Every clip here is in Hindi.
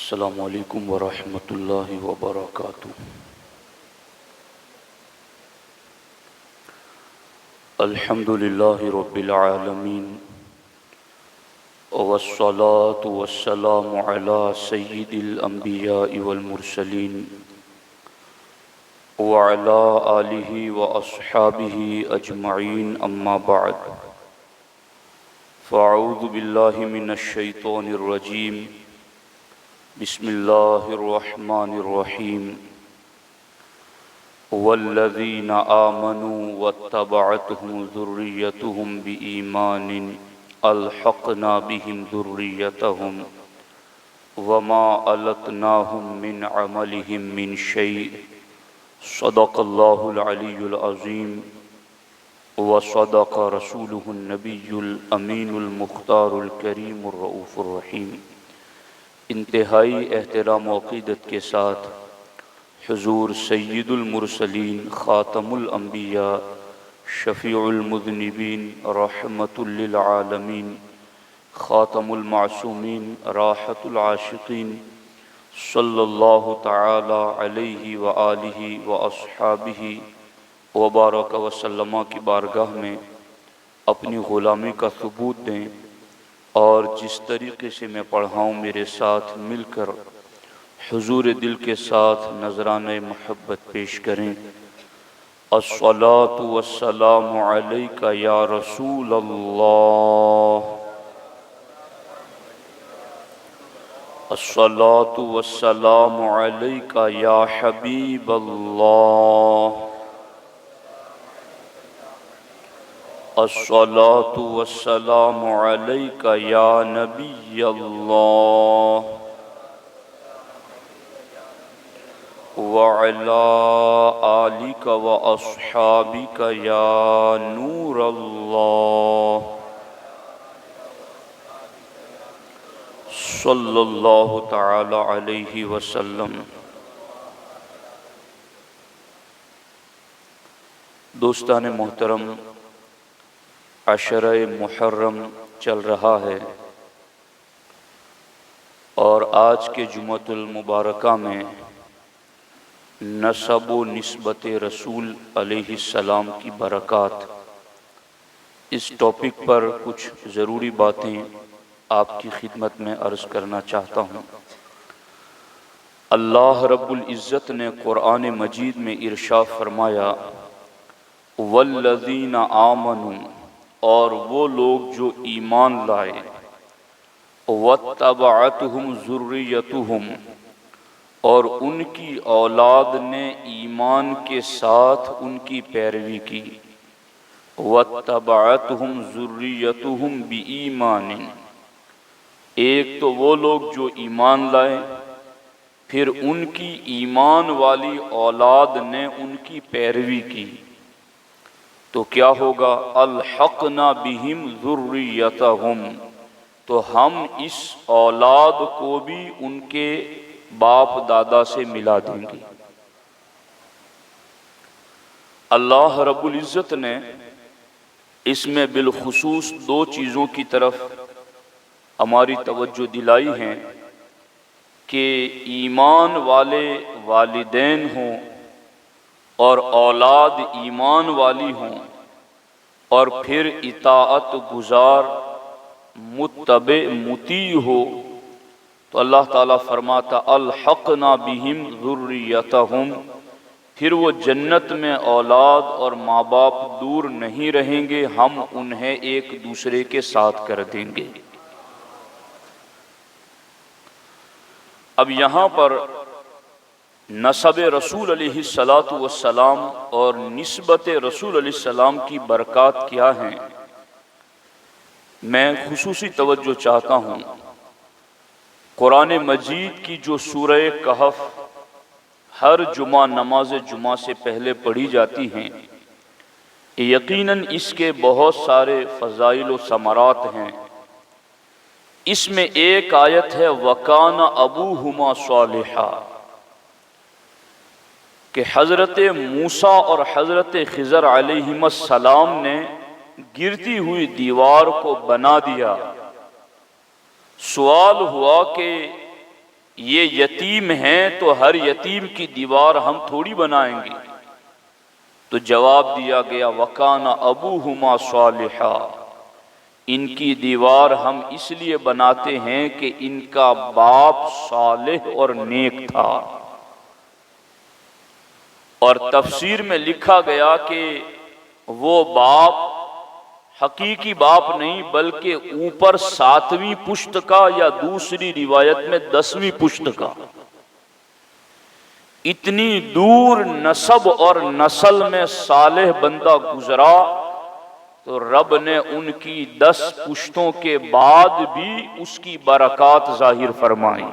अस्सलामु अलैकुम वरहमतुल्लाहि वबरकातुहू। अल्हम्दुलिल्लाहि रब्बिल आलमीन वस्सलातु वस्सलामु अला सय्यिदिल अंबियाइ वल मुरसलीन व अला आलिहि व अस्हाबिहि अजमईन, अम्मा बाद। फ़अऊज़ु बिल्लाहि मिनश शैतानिर रजीम। बिस्मिल्लाहिर्रहमानिर्रहीम। वल्लज़ीना आमनू वत्तबअतहुम ज़ुर्रिय्यतुहुम बिईमानिन अल्हक़ना बिहिम ज़ुर्रिय्यतहुम वमा अलतनाहुम मिन अमलिहिम मिन शै। सदक़ल्लाहुल अलियुल अज़ीम व सदक़ रसूलुहुन नबियुल अमीनुल मुख्तारुल करीमुर रऊफ़ुर रहीम। इंतहाई एहतराम व अक़ीदत के साथ हुज़ूर सय्यिदुल मुरसलीन ख़ातमुल अंबिया शफ़ीउल मुज़निबीन रहमतुल लिल आलमीन ख़ातमुल मासूमीन राहतुल आशिक़ीन सल्लल्लाहु तआला अलैहि व आलिहि व अस्हाबिहि व बारक व सल्लमा की बारगाह में अपनी ग़ुलामी का सबूत दें और जिस तरीक़े से मैं पढ़ाऊँ मेरे साथ मिलकर हुज़ूर दिल के साथ नज़राने महब्बत पेश करें। अस्सलातु वस्सलामु अलैका या रसूल अल्लाह, अस्सलातु वस्सलामु अलैका या हबीब अल्लाह, अस्सलातु वस्सलामु अलैका या नबी अल्लाह व अला आलिका व अस्हाबिका या नूर अल्लाह सल्लल्लाहु तआला अलैहि वसल्लम। दोस्तान मोहतरम, अशरे मुहर्रम चल रहा है और आज के जुमअतुल मुबारका में नसब व निस्बत रसूल अलैहिस्सलाम की बरक़ात, इस टॉपिक पर कुछ ज़रूरी बातें आपकी खिदमत में अर्ज़ करना चाहता हूँ। अल्लाह रब्बुल इज़्ज़त ने कुरान मजीद में इरशाद फरमाया, वल्लज़ीना आमनू, और वो लोग जो ईमान लाए, वत्तबअतहुम ज़ुर्रिय्यतुहुम, और उनकी औलाद ने ईमान के साथ उनकी पैरवी की, वत्तबअतहुम ज़ुर्रिय्यतुहुम बिईमानिन, एक तो वो लोग जो ईमान लाए फिर उनकी ईमान वाली औलाद ने उनकी पैरवी की, तो क्या होगा? अल्हक़ना बिहिम ज़ुर्रिय्यतहुम, तो हम इस औलाद को भी उनके बाप दादा से मिला देंगे। अल्लाह रब्बुल इज़्ज़त ने इसमें बिलखुसूस दो चीज़ों की तरफ हमारी तवज्जो दिलाई है कि ईमान वाले वालिदैन हों और औलाद ईमान वाली हों और फिर इताअत गुज़ार मुत्तबे मुती हो, तो अल्लाह ताला फरमाता अल्हक़ना बिहिम ज़ुर्रिय्यतहुम, फिर वो जन्नत में औलाद और माँ बाप दूर नहीं रहेंगे, हम उन्हें एक दूसरे के साथ कर देंगे। अब यहाँ पर नसब रसूल अलैहिस्सलातु वस्सलाम और निस्बत रसूल अलैहिस्सलाम की बरक़ात क्या हैं, मैं खुसूसी तवज्जो चाहता हूँ। कुरान मजीद की जो सूरह कहफ हर जुमा नमाज जुमा से पहले पढ़ी जाती हैं, यकीनन इसके बहुत सारे फ़ज़ाइल व समरात हैं। इसमें एक आयत है वकाना अबूहुमा सालिहा, कि हज़रत मूसा और हज़रत ख़िज़र अलैहिस्सलाम ने गिरती हुई दीवार को बना दिया। सवाल हुआ कि ये यतीम हैं तो हर यतीम की दीवार हम थोड़ी बनाएंगे। तो जवाब दिया गया वकाना अबूहुमा सालिहा, इनकी दीवार हम इसलिए बनाते हैं कि इनका बाप सालिह और नेक था। और तफसीर में लिखा गया कि वो बाप हकीकी बाप नहीं बल्कि ऊपर 7वीं पुश्त का या दूसरी रिवायत में 10वीं पुश्त का, इतनी दूर नसब और नस्ल में सालेह बंदा गुजरा तो रब ने उनकी 10 पुश्तों के बाद भी उसकी बरकत जाहिर फरमाई।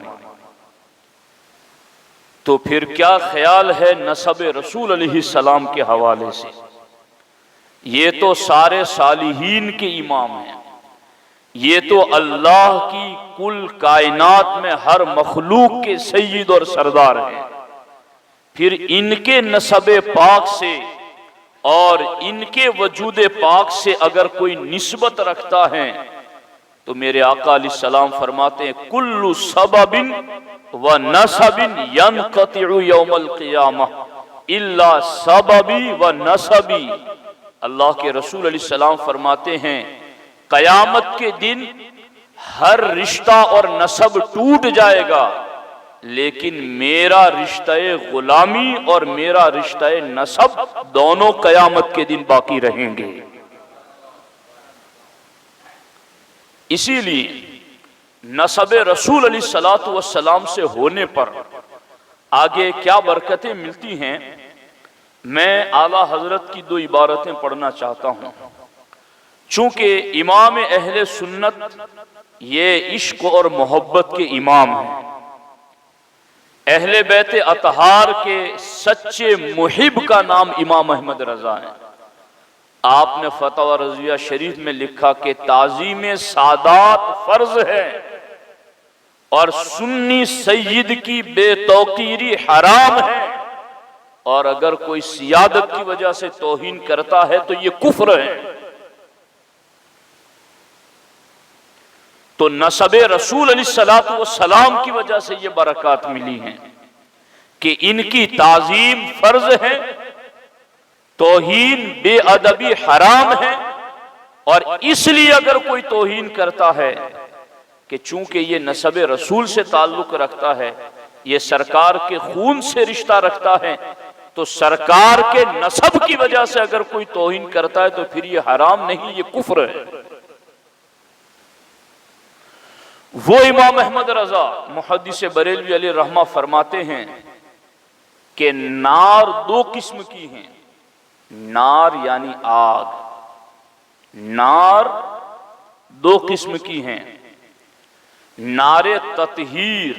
तो फिर क्या ख्याल है नसब रसूल अलैहिस्सलाम के हवाले से? ये तो सारे सालिहीन के इमाम हैं, ये तो अल्लाह की कुल कायनात में हर मखलूक के सय्यद और सरदार हैं। फिर इनके नसब पाक से और इनके वजूद पाक से अगर कोई निस्बत रखता है तो मेरे आका अलैहिस्सलाम फरमाते हैं कुल्लु सबबिन व नसबिन यनक़तिउ यौमल क़ियामह इल्ला सबबी व नसबी। अल्लाह के रसूल अलैहिस्सलाम फरमाते हैं कयामत के दिन हर रिश्ता और नसब टूट जाएगा, लेकिन मेरा रिश्ता गुलामी और मेरा रिश्ता नसब दोनों कयामत के दिन बाकी रहेंगे। इसीलिए नसब रसूल अलैहिस्सलातु वस्सलाम से होने पर आगे क्या बरकतें मिलती हैं, मैं आला हजरत की 2 इबारतें पढ़ना चाहता हूं। चूंकि इमाम अहले सुन्नत ये इश्क और मोहब्बत के इमाम हैं, अहले बैत अतहार के सच्चे मुहिब का नाम इमाम अहमद रजा है। आपने फतवा रज़िया शरीफ में लिखा कि ताज़ीम सादात फर्ज है और सुन्नी सय्यद की बेतौकीरी हराम है, और अगर कोई सियादत की वजह से तौहीन करता है तो ये कुफ्र है। तो नसब रसूल अलैहिस्सलातु वस्सलाम की वजह से ये बरकत मिली हैं कि इनकी ताजीम फर्ज है, तौहीन बेअदबी हराम है। और इसलिए अगर कोई तौहीन करता है कि चूंकि ये नसब रसूल से ताल्लुक रखता है, ये सरकार के खून से रिश्ता रखता है, तो सरकार के नसब की वजह से अगर कोई तौहीन करता है तो फिर ये हराम नहीं, ये कुफ्र है। वो इमाम अहमद रजा मुहद्दिस बरेलवी अलैहि रहमा फरमाते हैं कि नार 2 किस्म की हैं। नार यानी आग, नार 2 किस्म की हैं। नारे ततहीर,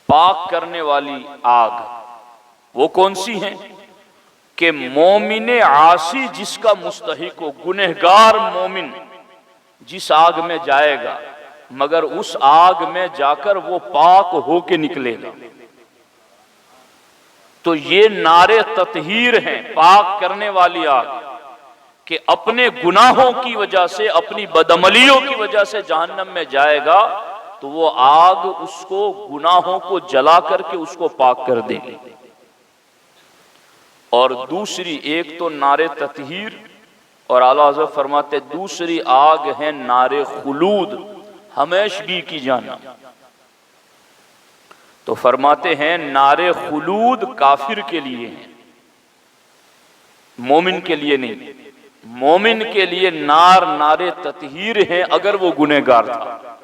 पाक करने वाली आग, वो कौन सी है कि मोमिन आसी जिसका मुस्तहिक हो, गुनहगार मोमिन जिस आग में जाएगा मगर उस आग में जाकर वो पाक होके निकलेगा, तो ये नारे ततहीर हैं, पाक करने वाली आग, कि अपने गुनाहों की वजह से, अपनी बदअमलियों की वजह से जहन्नम में जाएगा तो वो आग उसको गुनाहों को जला करके उसको पाक कर देगी। और दूसरी, एक तो नारे ततहीर, और आला हज़रत फरमाते दूसरी आग है नारे खुलूद, हमेशगी की जाना। तो फरमाते हैं नारे खुलूद काफिर के लिए है, मोमिन के लिए नहीं। मोमिन के लिए नारे ततहीर है अगर वो गुनहगार था।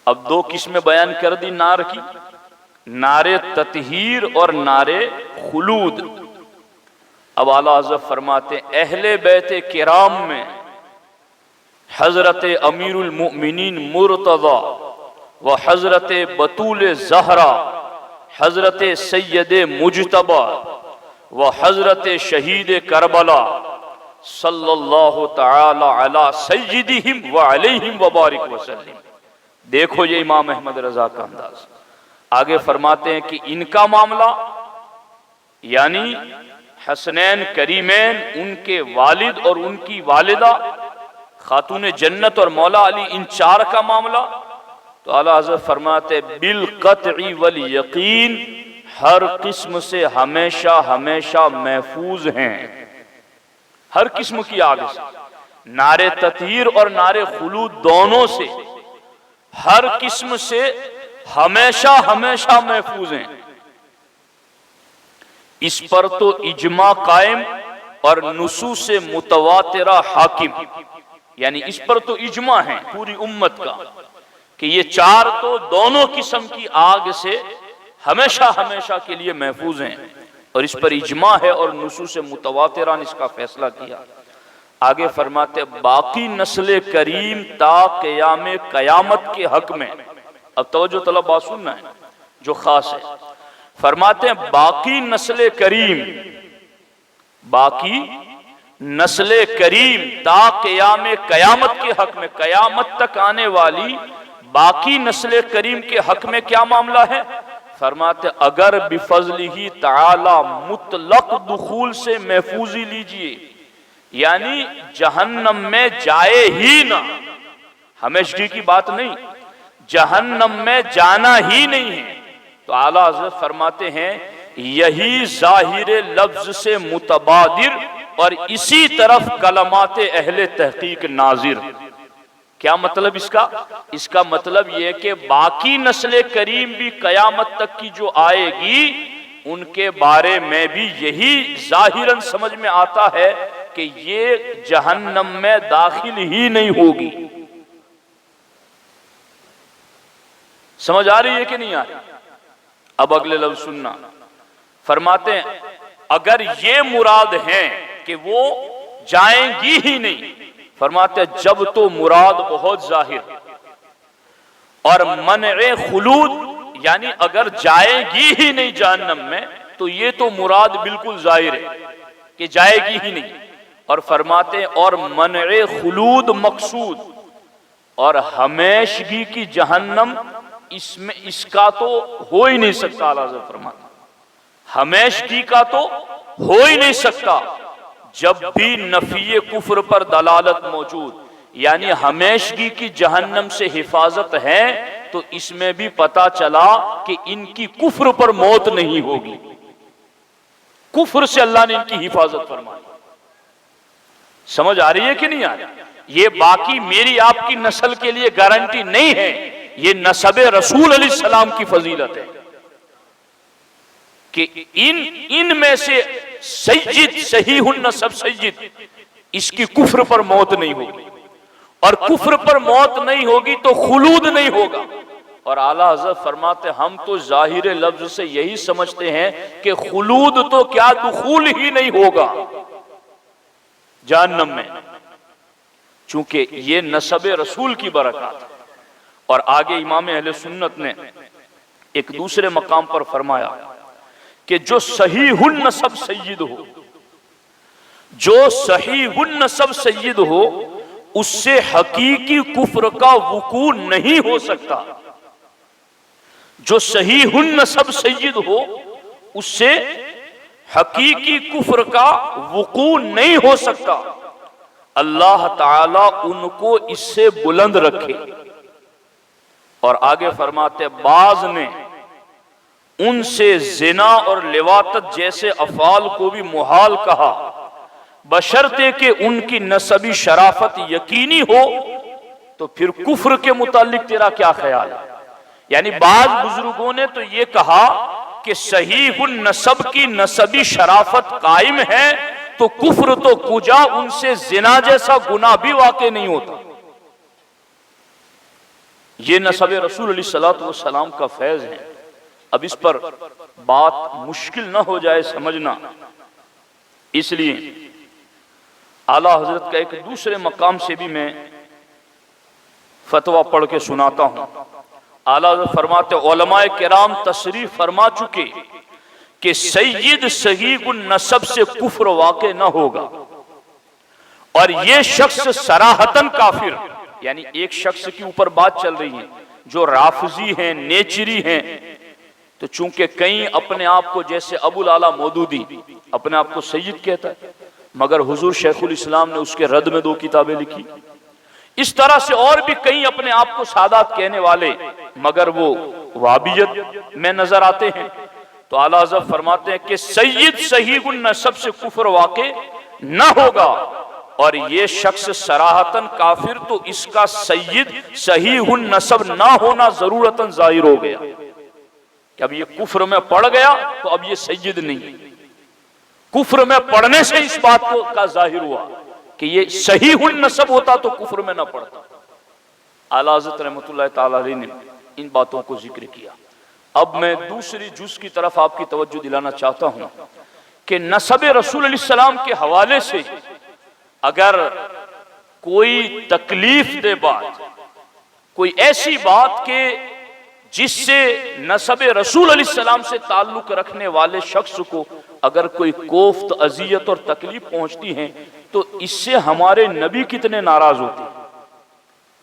अब 2 किस्में बयान कर दी नार की, नारे ततहीर और नारे खुलूद। अब आला हज़रत फरमाते अहले बैत किराम में हजरत अमीरुल मुमिनीन मुर्तज़ा व हजरत बतूल ज़हरा, हजरत सैयद मुजतबा व हजरत शहीद करबला सल्लल्लाहु तआला अला सय्यिदिहिम व अलैहिम व बारिक वसल्लम। देखो ये इमाम अहमद रजा का अंदाज। आगे फरमाते हैं कि इनका मामला यानी हसनैन करीमैन, उनके वालिद और उनकी वालिदा खातून जन्नत और मौला अली, इन 4 का मामला तो आला हज़रत फरमाते बिल क़त्ई वल यकीन, हर किस्म से हमेशा हमेशा महफूज हैं, हर किस्म की आग से, नारे ततहीर और नारे खुलूद दोनों से, हर किस्म से हमेशा हमेशा महफूज हैं। इस पर तो इजमा कायम और नुसूस से मुतवातिरा हाकिम, यानी इस पर तो इजमा है पूरी उम्मत का कि ये चार तो दोनों किस्म की आग से हमेशा हमेशा के लिए महफूज हैं, और इस पर इजमा है और नुसूस से मुतवातिरा ने इसका फैसला किया। आगे फरमाते बाकी नस्ल करीम ता क़याम क़यामत के हक में, अब तवज्जो तलब बात सुनना है जो खास है, फरमाते हैं बाकी नस्ल करीम, बाकी नस्ल करीम ता क़याम क़यामत के हक में, क़यामत तक आने वाली बाकी नस्ल करीम के हक में क्या मामला है? फरमाते अगर बिफज़लिही तआला मुतलक दुखूल से महफूजी लीजिए, यानी जहन्नम में जाए ही ना, हमेशगी की बात नहीं, जहन्नम में जाना ही नहीं है, तो आला हज़रत फरमाते हैं यही जाहिर लफ्ज से मुतबादिर और इसी तरफ कलमाते अहले तहकीक नाजिर। क्या मतलब इसका? इसका मतलब यह कि बाकी नस्ल करीम भी कयामत तक की जो आएगी उनके बारे में भी यही जाहिरन समझ में आता है कि ये जहन्नम में दाखिल ही नहीं होगी। समझ आ रही है कि नहीं आ रही? अब अगले लफ्ज सुनना, फरमाते हैं अगर ये मुराद है कि वो जाएंगी ही नहीं, फरमाते जब तो मुराद बहुत जाहिर, और मनए खुलूद यानी अगर जाएगी ही नहीं जहन्नम में, तो ये तो मुराद बिल्कुल जाहिर है कि जाएगी ही नहीं। और फरमाते और मनए खुलूद मकसूद, और हमेशगी की जहन्नम इसमें इसका तो हो ही नहीं सकता। आला हज़रत फरमाते हमेशगी का तो हो ही नहीं सकता। जब भी नफी कुफ्र पर दलालत मौजूद, यानी हमेशगी की जहन्नम से हिफाजत है, तो इसमें भी पता चला कि इनकी कुफ्र पर मौत नहीं होगी, कुफ्र से अल्लाह ने इनकी हिफाजत फरमाई। समझ आ रही है कि नहीं आ रही? ये बाकी मेरी आपकी नस्ल के लिए गारंटी नहीं है, ये नसबे रसूल अलैहिस्सलाम की फजीलत है कि इन में से सय्यिद सहीहुन नसब सय्यिद, इसकी कुफ्र पर मौत नहीं होगी, और कुफ्र पर मौत नहीं होगी तो खुलूद नहीं होगा। और आला हज़रत फरमाते हम तो जाहिर लफ्ज से यही समझते हैं कि खुलूद तो क्या दुखूल ही नहीं होगा जहन्नम में, चूंकि ये नसबे रसूल की बरकत है। और आगे इमाम अहले सुन्नत ने एक दूसरे मकाम पर फरमाया कि जो सहीहुन नसब सय्यिद हो, जो सहीहुन नसब सय्यिद हो, उससे हकीकी कुफ्र का वुकू नहीं हो सकता। जो सहीहुन नसब सय्यिद हो, उससे हकीकी कुफ्र का वुकू नहीं हो सकता। अल्लाह ताला उनको इससे बुलंद रखे। और आगे फरमाते बाज ने उनसे जिना और लिवातत जैसे अफाल को भी मुहाल कहा, बशर्ते कि उनकी नसबी शराफत यकीनी हो। तो फिर कुफ्र के मुतालिक तेरा क्या ख्याल है? यानी बाज बुजुर्गों ने तो ये कहा कि सहीहुन नसब की नसबी शराफत कायम है, तो कुफ्र तो कुजा उनसे जिना जैसा गुनाह भी वाक़ई नहीं होता। ये नसब रसूल अलैहिस्सलातु वस्सलाम का फैज है। अब इस पर बात मुश्किल ना हो जाए समझना, इसलिए आला हजरत का एक दूसरे मकाम से भी मैं फतवा पढ़ के सुनाता हूं। आला हजरत फरमाते उलमाए किराम तशरीफ फरमा चुके कि सय्यिद सहीहुन नसब से कुफ्र वाक़ई न होगा, और ये शख्स सराहतन काफिर, यानी एक शख्स के ऊपर बात चल रही है जो राफजी हैं, नेचरी हैं। तो चूंकि कई अपने आप को, जैसे अबुल आला मौदूदी अपने आप को सय्यिद कहता है, मगर हुजूर शेखुल इस्लाम ने उसके रद में 2 किताबें लिखी। इस तरह से और भी कई अपने आप को सादात कहने वाले मगर वो वाबियत में नजर आते हैं। तो आला हज़रत फरमाते हैं कि सैयद सहीहुन नसब से कुफ्र वाक़े न होगा, और ये शख्स सराहतन काफिर, तो इसका सैयद सहीहुन नसब ना होना जरूरतन जाहिर हो गया कि अब ये कुफ्र में पड़ गया तो अब ये सैयद नहीं। कुफ्र में पड़ने से इस बात को का जाहिर हुआ कि ये सहीहुन नसब होता तो कुफ्र में ना पड़ता। आला हज़रत रहमतुल्लाह तआला अलैहि ने इन बातों को जिक्र किया। अब मैं दूसरी जुज़ की तरफ आपकी तवज्जो दिलाना चाहता हूं कि नसब रसूल अलैहि सलाम के हवाले से अगर कोई तकलीफ दे बात, कोई ऐसी बात के जिससे नसब रसूल अलैहि सलाम से ताल्लुक रखने वाले शख्स को अगर कोई कोफ्त, अजियत और तकलीफ पहुंचती है, तो इससे हमारे नबी कितने नाराज होते हैं,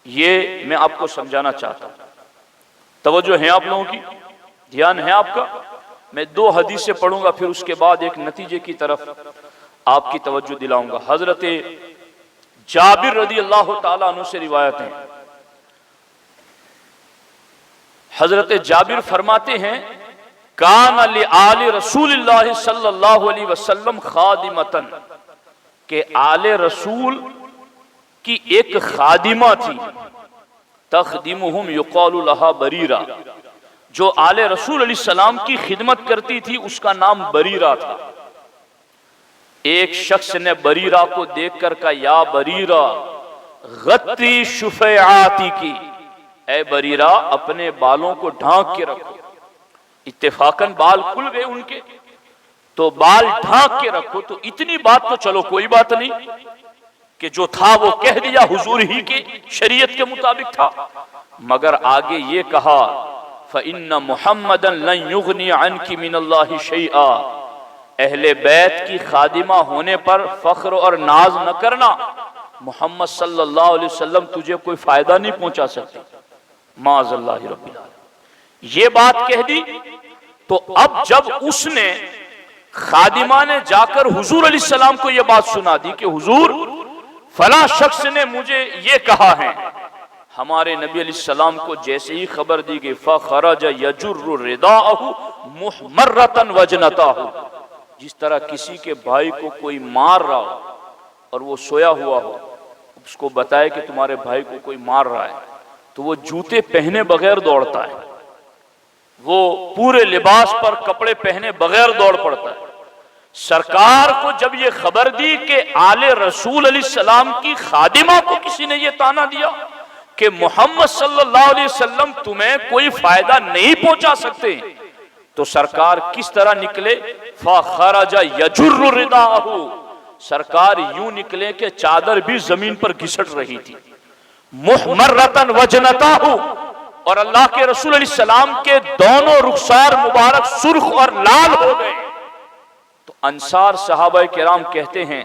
ये मैं आपको समझाना चाहता हूं। तवज्जो है आप लोगों की, ध्यान है आपका। मैं 2 हदीसें पढ़ूंगा, फिर उसके बाद एक नतीजे की तरफ आपकी तवज्जो दिलाऊंगा। हजरत जाबिर रदी अल्लाह ताला अन्हु से रिवायत है। हजरत जाबिर फरमाते हैं, कान लि आले रसूलिल्लाह सल्लल्लाहु अलैहि वसल्लम खादिमतन, के आले रसूल की एक खादिमा थी, तखदिमुहुम युकालु लहा बरीरा, जो आले रसूल अलैहि सलाम की खिदमत करती थी उसका नाम बरीरा था। एक शख्स ने बरीरा को देखकर कहा, या बरीरा गत्ती शुफ़आती की, ए बरीरा अपने बालों को ढांक के रखो। इत्तेफाकन बाल खुल गए उनके, तो बाल ढांक के रखो। तो इतनी बात तो चलो कोई बात नहीं कि जो था वो कह दिया, हुजूर ही के शरीयत के मुताबिक था, मगर आगे ये कहा, फ़इन्ना मुहम्मदन लन युग़नी अन्की मिनल्लाहि शैआ, अहले बैत की खादिमा होने पर फख्र और नाज न करना, मोहम्मद सल्लल्लाहु अलैहि वसल्लम तुझे कोई फायदा नहीं पहुंचा सकते। माज़ल्लाहि रब्बिल आलमीन, ये बात कह दी। तो अब जब उसने खादिमा ने जाकर हुजूर अलैहि सलाम को यह बात सुना दी कि हुजूर फला शख्स ने मुझे ये कहा है, हमारे नबी अलैहि सलाम को जैसे ही खबर दी गई, फ़ख़रज यजुर्रु रिदाअहु मुहमर्रतन वजनताहु, जिस तरह किसी के भाई को कोई मार रहा हो और वो सोया हुआ हो, उसको बताए कि तुम्हारे भाई को कोई मार रहा है, तो वो जूते पहने बगैर दौड़ता है, वो पूरे लिबास पर कपड़े पहने बगैर दौड़ पड़ता है। सरकार को जब ये खबर दी कि आले रसूल अलैहि सलाम की खादिमा को किसी ने ये ताना दिया कि मोहम्मद सल्लल्लाहु अलैहि वसल्लम तुम्हें कोई फायदा नहीं पहुंचा सकते, तो सरकार किस तरह निकले, फ़ख़रजा यजुर्रु रिदाअहु, सरकार यूं निकले कि चादर भी जमीन पर घिसट रही थी, मुहमर्रतन वजनताहु, और अल्लाह के रसूल अलैहि सलाम के दोनों रुखसार मुबारक सुर्ख और लाल हो गए। तो अंसार सहाबा किराम कहते हैं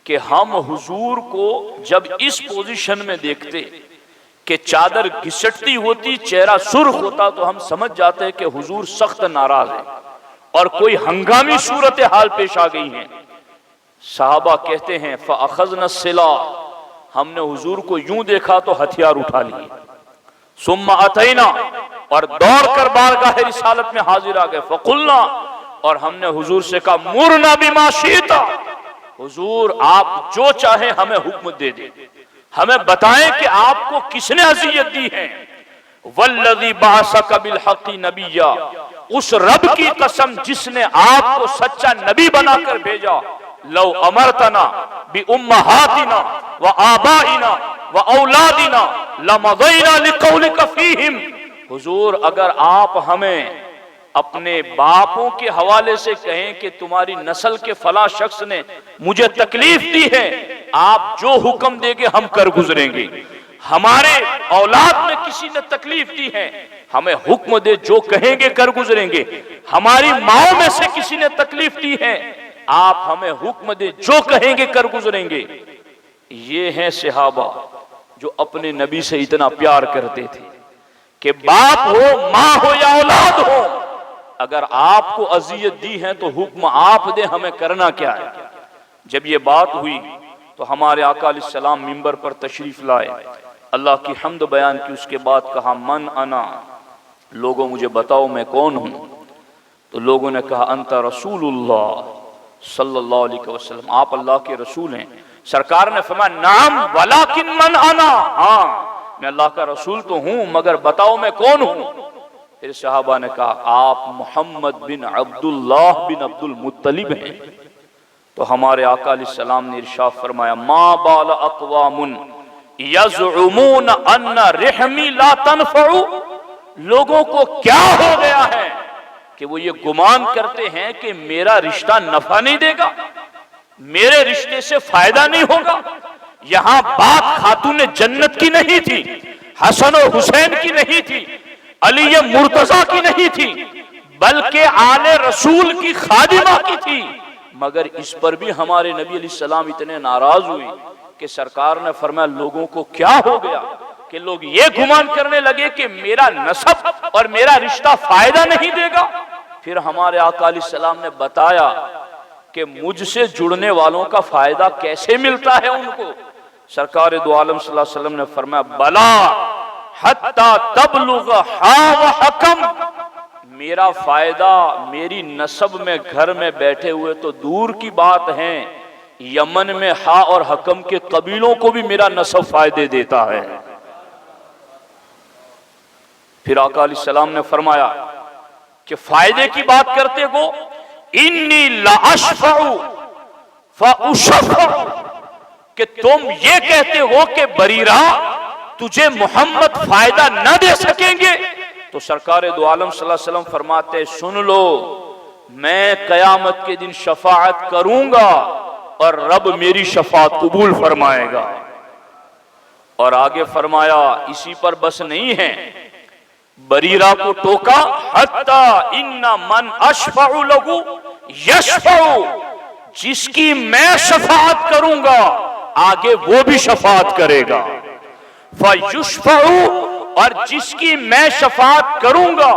कि हम हुजूर को जब इस पोजीशन में देखते कि चादर घिसटती होती, चेहरा सुर्ख होता, तो हम समझ जाते कि हुजूर सख्त नाराज है और कोई हंगामी सूरत हाल पेश आ गई है। सहाबा कहते हैं, फ़अख़ज़ना सिला, हमने हुजूर को यूं देखा तो हथियार उठा लिए, सुम्मा अतैना, और दौड़कर बारगाह रिसालत में हाजिर आ गए, फ़क़ुलना, और हमने हुजूर से कहा, मुरना बिमा शीता, हुजूर आप जो चाहे हमें हुक्म दे दे, हमें बताएं कि आपको किसने अज़ियत दी है। वल्लज़ी बअसका बिल हक़्क़ि नबिय्या, उस रब की कसम जिसने आपको सच्चा नबी बनाकर भेजा, लौ अमरतना बि उम्महातिना व आबाइना व औलादिना लमज़ैना लिक़ौलिका फ़ीहिम, हुजूर अगर आप हमें अपने बापों के हवाले से कहें कि तुम्हारी नस्ल के फला शख्स ने मुझे तकलीफ दी है, आप जो हुक्म देंगे हम कर गुजरेंगे। हमारे औलाद में किसी ने तकलीफ दी है, हमें हुक्म दे, जो कहेंगे कर गुजरेंगे। हमारी माओ में से किसी ने तकलीफ दी है, आप हमें हुक्म दे, जो कहेंगे कर गुजरेंगे। ये हैं सहाबा जो अपने नबी से इतना प्यार करते थे कि बाप हो, माँ हो या औलाद हो, अगर आपको अजियत दी है तो हुक्म आप दे, हमें करना क्या है। जब ये बात हुई तो हमारे आका अलैहिस्सलाम मिंबर पर तशरीफ लाए, अल्लाह की हम्द बयान की, उसके बाद कहा मन अना, लोगों मुझे बताओ मैं कौन हूँ। तो लोगों ने कहा अंता रसूलुल्लाह सल्लल्लाहु अलैहि वसल्लम, आप अल्लाह के रसूल हैं। सरकार ने फरमाया नाम वलाकिन मन अना, हाँ मैं अल्लाह का रसूल तो हूँ मगर बताओ मैं कौन हूँ। फिर सहाबा ने कहा आप मोहम्मद बिन अब्दुल्लाह बिन अब्दुल मुत्तलिब हैं। तो हमारे आका अलैहिस्सलाम ने इरशाद फरमाया मा बाल अक़वामुन यज़उमून अन्ना रहमी ला तनफ़उ, लोगों को क्या हो गया है कि वो ये गुमान करते हैं कि मेरा रिश्ता नफा नहीं देगा, मेरे रिश्ते से फायदा नहीं होगा। यहां बात खातून जन्नत की नहीं थी, हसन और हुसैन की नहीं थी, अली मुर्तजा की नहीं थी, बल्कि आले रसूल की खादिमा की थी। मगर इस पर भी हमारे नबी अलैहिस्सलाम इतने नाराज हुए कि सरकार ने फरमाया लोगों को क्या हो गया कि लोग ये गुमान करने लगे कि मेरा नसब और मेरा रिश्ता फायदा नहीं देगा। फिर हमारे आका अलैहिस्सलाम ने बताया कि मुझसे जुड़ने वालों का फायदा कैसे मिलता है उनको। सरकार दो आलम सल्लल्लाहु अलैहि वसल्लम ने फरमाया बला हत्ता तबलुग हा व हकम, मेरा फायदा मेरी नसब में घर में बैठे हुए तो दूर की बात है, यमन में हा और हकम के कबीलों को भी मेरा नसब फायदे देता है। फिर आका अलैहिस्सलाम ने फरमाया कि फायदे की बात करते हो, इन्नी लाअशफउ फउशफउ, कि तुम ये कहते हो कि बरीरा तुझे मोहम्मद फायदा न दे सकेंगे। तो सरकार दो आलम सल्लल्लाहु अलैहि वसल्लम फरमाते सुन लो, मैं कयामत के दिन शफाअत करूंगा और रब मेरी शफाअत कबूल फरमाएगा। और आगे फरमाया इसी पर बस नहीं है, बरीरा को टोका हत्ता इन्ना मन अशफउ लहू यशफउ, जिसकी मैं शफाअत करूंगा आगे वो भी शफाअत करेगा। फयुशफउ, और जिसकी मैं शफाअत करूंगा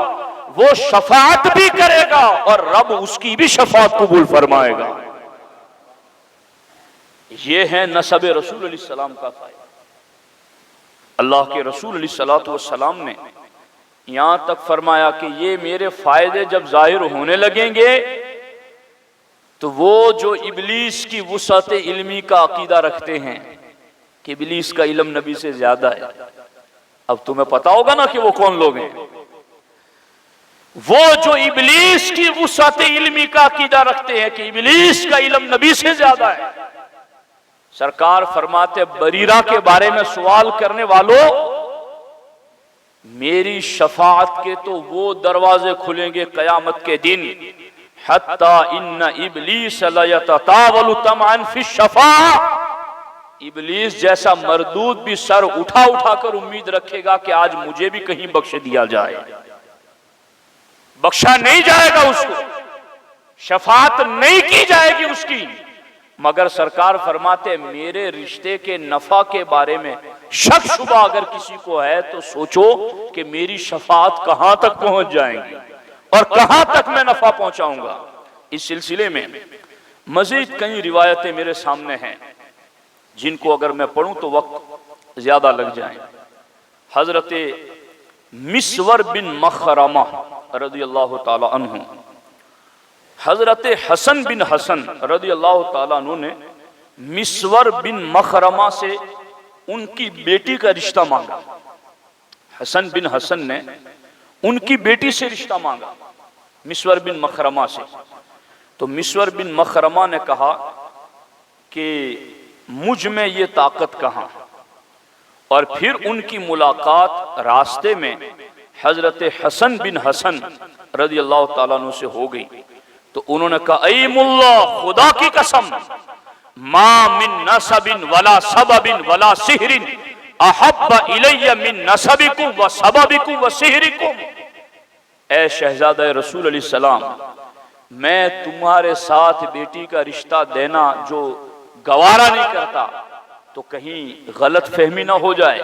वो शफाअत भी करेगा और रब उसकी भी शफाअत कबूल फरमाएगा। ये है नसब रसूल अलैहिस्सलाम का फायदा। अल्लाह के रसूल अलैहिस्सलाम ने यहां तक फरमाया कि ये मेरे फायदे जब जाहिर होने लगेंगे तो वो जो इब्लीस की वुसअत इल्मी का अकीदा रखते हैं कि इब्लीस का इल्म नबी से ज्यादा है, अब तुम्हें पता होगा ना कि वो कौन लोग हैं। वो जो इब्लीस की वुसअत इल्मी का अकीदा रखते हैं कि इब्लीस का इल्म नबी से ज्यादा है। सरकार फरमाते बरीरा के बारे में सवाल करने वालों, मेरी शफाअत के तो वो दरवाजे खुलेंगे कयामत के दिन, हत्ता इन्ना इब्लीस लयततावलु तमअन फी शफाअ, इब्लीस जैसा मरदूद भी सर उठा उठा कर उम्मीद रखेगा कि आज मुझे भी कहीं बख्श दिया जाए। बख्शा नहीं जाएगा उसको, शफाअत नहीं की जाएगी उसकी। मगर सरकार फरमाते मेरे रिश्ते के नफा के बारे में शक शुबा अगर किसी को है तो सोचो कि मेरी शफाअत कहां तक पहुंच जाएंगी और कहां तक मैं नफा पहुंचाऊंगा। इस सिलसिले में मजीद कई रिवायतें मेरे सामने हैं जिनको अगर मैं पढ़ूं तो वक्त ज्यादा लग जाए। हजरत मिस्वर बिन मखरमा रदियल्लाहु ताला अन्हु, हजरत हसन बिन हसन रदियल्लाहु ताला अन्हु ने मिस्वर बिन मखरमा से उनकी बेटी का रिश्ता मांगा। हसन बिन हसन ने उनकी बेटी से रिश्ता मांगा मिस्वर बिन मखरमा से। तो मिस्वर बिन मखरमा ने कहा कि मुझ में ये ताकत कहां। और फिर उनकी मुलाकात रास्ते में हजरत हसन बिन हसन रदियल्लाहु ताला अन्हु से हो गई। तो उन्होंने कहा ऐ मुल्ला, खुदा की कसम, मा मिन नसबिन वला सबबिन वला सिहरिन अहब्ब इलैया मिन नसबिकुम व सबबिकुम व सिहरिकुम। ऐ शहजादा रसूल अलैहिस्सलाम, मैं तुम्हारे साथ बेटी का रिश्ता देना जो गवारा नहीं करता तो कहीं गलत फहमी ना हो जाए।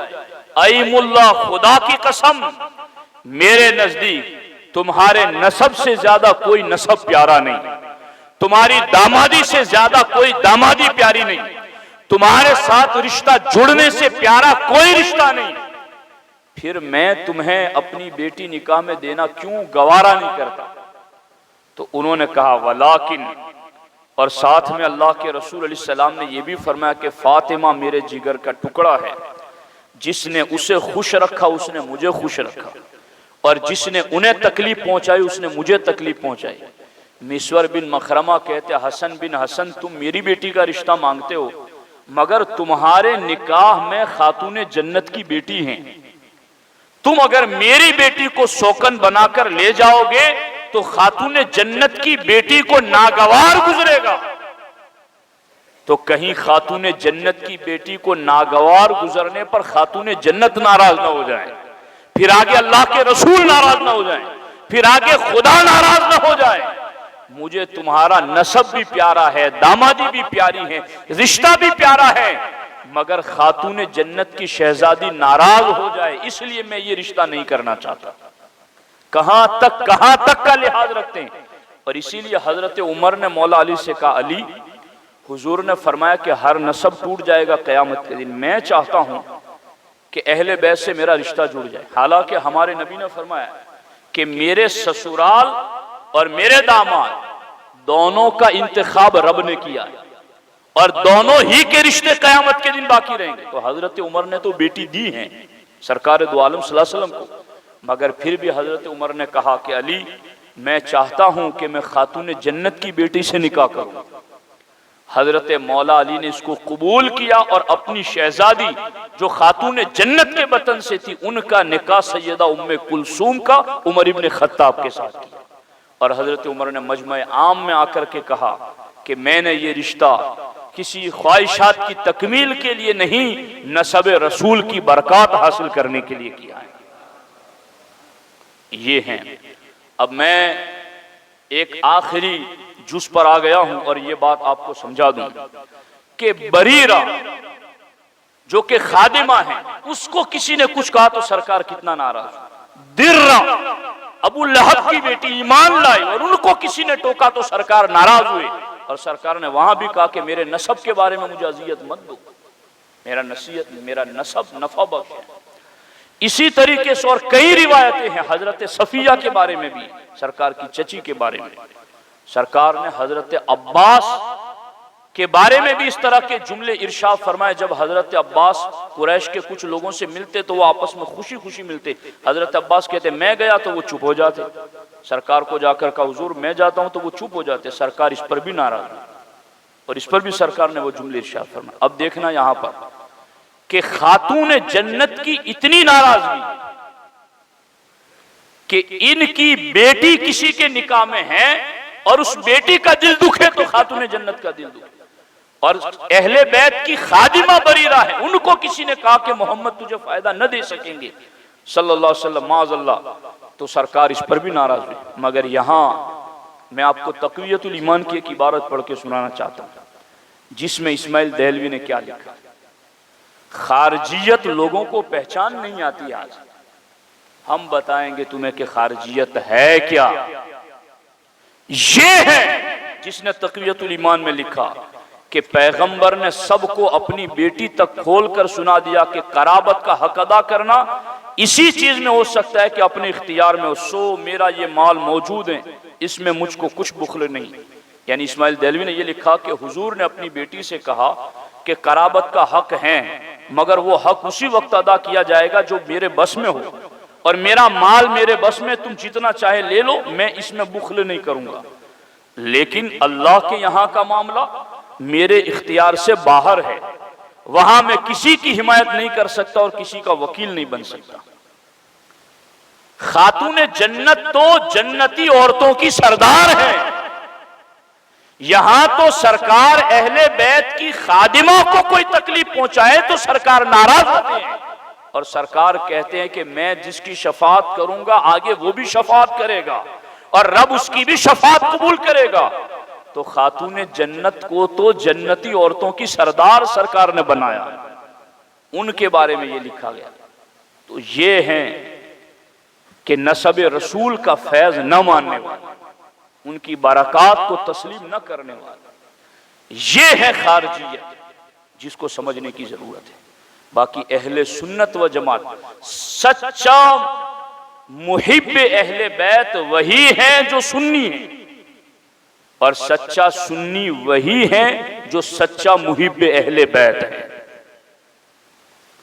ऐ मुल्ला, खुदा की कसम, मेरे नजदीक तुम्हारे नसब से ज्यादा कोई नसब प्यारा नहीं, तुम्हारी दामादी से ज्यादा कोई दामादी प्यारी नहीं, तुम्हारे साथ रिश्ता जुड़ने से प्यारा कोई रिश्ता नहीं, फिर मैं तुम्हें अपनी बेटी निकाह में देना क्यों गवारा नहीं करता। तो उन्होंने कहा वलाकिन, और साथ में अल्लाह के रसूल अलैहि सलाम ने यह भी फरमाया कि फातिमा मेरे जिगर का टुकड़ा है, जिसने उसे खुश रखा उसने मुझे खुश रखा, और जिसने उन्हें तकलीफ पहुंचाई उसने मुझे तकलीफ पहुंचाई। मिस्वर बिन मखरमा कहते हसन बिन हसन, तुम मेरी बेटी का रिश्ता मांगते हो, मगर तुम्हारे निकाह में खातून जन्नत की बेटी हैं। तुम अगर मेरी बेटी को शौकन बनाकर ले जाओगे तो खातून जन्नत की बेटी को नागवार गुजरेगा। तो कहीं खातून जन्नत की बेटी को नागवार गुजरने पर खातून जन्नत नाराज ना हो जाए, फिर आगे अल्लाह के रसूल नाराज ना हो जाए, फिर आगे खुदा नाराज ना हो जाए। मुझे तुम्हारा नसब भी प्यारा है, दामादी भी प्यारी है, रिश्ता भी प्यारा है, मगर खातून जन्नत की शहजादी नाराज हो जाए इसलिए मैं ये रिश्ता नहीं करना चाहता। कहां तक का लिहाज रखते हैं। और इसीलिए हजरत उमर ने मौला अली से कहा, अली, हुजूर ने फरमाया कि हर नसब टूट जाएगा कयामत के दिन, मैं चाहता हूं कि अहले बैत से मेरा रिश्ता जुड़ जाए। हालांकि हमारे नबी ने फरमाया कि मेरे ससुराल और मेरे दामाद दोनों का इंतखाब रब ने किया है और दोनों ही के रिश्ते कयामत के दिन बाकी रहेंगे। तो हजरत उमर ने तो बेटी दी है सरकार दो आलम सल्लल्लाहु अलैहि वसल्लम को, मगर फिर भी हजरत उमर ने कहा कि अली, मैं चाहता हूं कि मैं खातून जन्नत की बेटी से निकाह करूं। हजरत मौला अली ने इसको कबूल किया और अपनी शहजादी जो खातून जन्नत के बतन से थी उनका निकाह सैयदा उम्मे कुलसूम का उमर इब्न खत्ताब के साथ किया। और हजरत उमर ने मजमे आम में आकर के कहा कि मैंने ये रिश्ता किसी ख्वाहिशात की तकमील के लिए नहीं, नसब रसूल की बरकत हासिल करने के लिए किया है। ये हैं। अब मैं एक आखिरी जुज पर आ गया हूं और ये बात आपको समझा दूं कि बरीरा जो कि खादिमा है उसको किसी ने कुछ कहा तो सरकार कितना नाराज। दिर्रा अबू लहब की बेटी ईमान लाई और उनको किसी ने टोका तो सरकार नाराज हुए और सरकार ने वहां भी कहा कि मेरे नसब के बारे में मुझे अजियत मत दो, मेरा नसब नफा बख्श है। इसी तरीके से और कई रिवायतें हैं हजरत सफिया के बारे में भी, सरकार की चची के बारे में। सरकार ने हजरत अब्बास के बारे में भी इस तरह के जुमले इरशाद फरमाए। जब हजरत अब्बास कुरैश के कुछ लोगों से मिलते तो वो आपस में खुशी खुशी मिलते। हजरत अब्बास कहते मैं गया तो वो चुप हो जाते, सरकार को जाकर कहा हुजूर मैं जाता हूं तो वो चुप हो जाते। सरकार इस पर भी नाराज और इस पर भी सरकार ने वो जुमले इरशाद फरमाए। अब देखना यहां पर कि खातून जन्नत की इतनी नाराजगी कि इनकी बेटी किसी के निकाह में है और उस बेटी का दिल दुखे तो खातून जन्नत का दिल दुखे। और अहले बैत की खादिमा बरीरा है, उनको किसी ने कहा कि मोहम्मद तुझे फायदा न दे सकेंगे सल्लल्लाहु अलैहि वसल्लम माज़अल्लाह, तो सरकार इस पर भी नाराज हुई। मगर यहां मैं आपको तक़वियतुल ईमान की एक इबारत पढ़ के सुनाना चाहता हूं जिसमें इस्माइल देहलवी ने क्या लिखा। खारजियत लोगों को पहचान नहीं आती। आज हम बताएंगे तुम्हें कि खारजियत है क्या। ये है जिसने तक़वियतुल ईमान में लिखा कि पैगंबर ने सबको अपनी बेटी तक खोलकर सुना दिया कि कराबत का हक अदा करना इसी चीज में हो सकता है कि अपने इख्तियार में हो। सो मेरा ये माल मौजूद है, इसमें मुझको कुछ बुखल नहीं। यानी इस्माइल देहलवी ने ये लिखा कि हुजूर ने अपनी बेटी से कहा कि कराबत का हक है, मगर वो हक उसी वक्त अदा किया जाएगा जो मेरे बस में हो, और मेरा माल मेरे बस में, तुम जितना चाहे ले लो, मैं इसमें बुखल नहीं करूंगा। लेकिन अल्लाह के यहां का मामला मेरे इख्तियार से बाहर है, वहां मैं किसी की हिमायत नहीं कर सकता और किसी का वकील नहीं बन सकता। खातून जन्नत तो जन्नती औरतों की सरदार है। यहां तो सरकार अहले बैत की खादिमा को कोई तकलीफ पहुंचाए तो सरकार नाराज होते हैं और सरकार कहते हैं कि मैं जिसकी शफात करूंगा आगे वो भी शफात करेगा और रब उसकी भी शफात कबूल करेगा। तो खातून जन्नत को तो जन्नती औरतों की सरदार सरकार ने बनाया, उनके बारे में ये लिखा गया। तो ये हैं कि नसब रसूल का फैज न मानने वाले, उनकी बरकत को तस्लीम न करने वाले, ये है खारजियत। जिसको समझने की ज़रूरत है। बाकी अहले सुन्नत व जमात, सच्चा मुहिब अहले बैत वही है जो सुन्नी है, और सच्चा सुन्नी वही है जो सच्चा मुहिब अहले बैत है।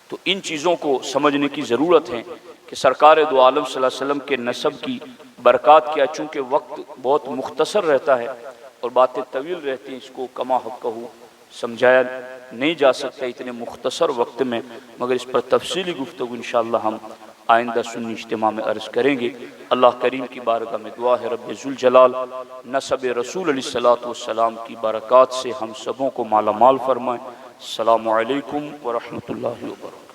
तो इन चीज़ों को समझने की ज़रूरत है कि सरकार दो आलम सल्लल्लाहु अलैहि वसल्लम के नसब की बरक़ात क्या, चूँकि वक्त बहुत मुख्तसर रहता है और बातें तवील रहती हैं, इसको कमा हक़्क़हू समझाया नहीं जा सकता इतने मुख्तसर वक्त में, मगर इस पर तफसीली गुफ्तगू इंशाअल्लाह हम आइंदा सुन्नी इज्तिमा में अर्ज़ करेंगे। अल्लाह करीम की बारगाह में दुआ है रब्बे ज़ुल जलाल नसब रसूल अलैहिस्सलातु वस्सलाम की बरक़ात से हम सबों को माला माल फरमाएँ। अस्सलामु अलैकुम व रहमतुल्लाहि व बरकातहू।